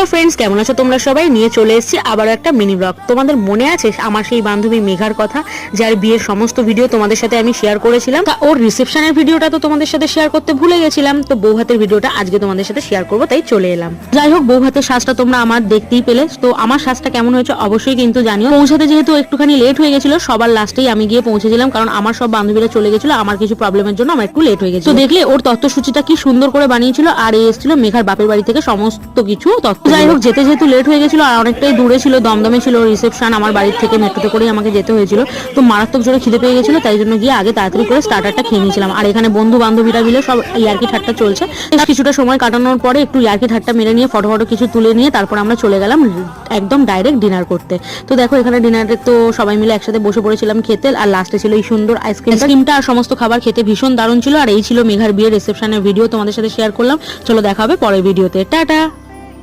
Hello friends, কেমন আছো তোমরা সবাই? নিয়ে চলে এসেছি আবারও একটা মিনি ব্লগ। তোমাদের মনে আছে আমার সেই বান্ধবী মেঘার কথা, যার বিয়ের সমস্ত ভিডিও তোমাদের সাথে আমি শেয়ার করেছিলাম? তা ওর রিসেপশনের ভিডিওটা তো তোমাদের সাথে শেয়ার করতে ভুলে গেছিলাম, তো বউ হাতের ভিডিওটা আজকে তোমাদের সাথে শেয়ার করবো, তাই চলে এলাম। যাই হোক, বউ হাতের সাজটা তোমরা আমার দেখতেই পেলে, তো আমার সাজটা কেমন হয়েছে অবশ্যই কিন্তু জানিও। পৌঁছাতে যেহেতু একটুখানি লেট হয়ে গেছিল, সবার লাস্টেই আমি গিয়ে পৌঁছেছিলাম, কারণ আমার সব বান্ধবীরা চলে গেছিল, আমার কিছু প্রবলেমের জন্য আমার একটু লেট হয়ে গেছে। তো দেখলে ওর তথ্যসূচিটা কি সুন্দর করে বানিয়েছিল, আর এই এসেছিল মেঘার বাপের বাড়ি থেকে সমস্ত কিছু তথ্য। যাই হোক, যেতে যেহেতু লেট হয়ে গেছিল আর অনেকটাই দূরে ছিল, দমদমে ছিল রিসেপশন, আমার বাড়ির থেকে মেট্রোতে করেই আমাকে যেতে হয়েছিল। তো মারাত্মক জোরে খিদে পেয়ে গেছিল, তাই জন্য গিয়ে আগে তাড়াতাড়ি করে স্টার্টারটা খেয়ে নিয়েছিলাম। আর এখানে বন্ধু বান্ধবীরা মিলে সব ইয়ার্কি ঠাট্টা চলছে। কিছুটা সময় কাটানোর পরে একটু ইয়ার্কি ঠাট্টা মেরে নিয়ে ফটো কিছু তুলে নিয়ে তারপর আমরা চলে গেলাম একদম ডাইরেক্ট ডিনার করতে। তো দেখো, এখানে ডিনারে তো সবাই মিলে একসাথে বসে পড়েছিলাম খেতে, আর লাস্টে ছিল এই সুন্দর আইসক্রিমটা আর সমস্ত খাবার খেতে ভীষণ দারুণ ছিল। আর এই ছিল মেঘার বিয়ের রিসেপশনের ভিডিও, তোমাদের সাথে শেয়ার করলাম। চলো দেখা হবে পরের ভিডিওতে, টাটা।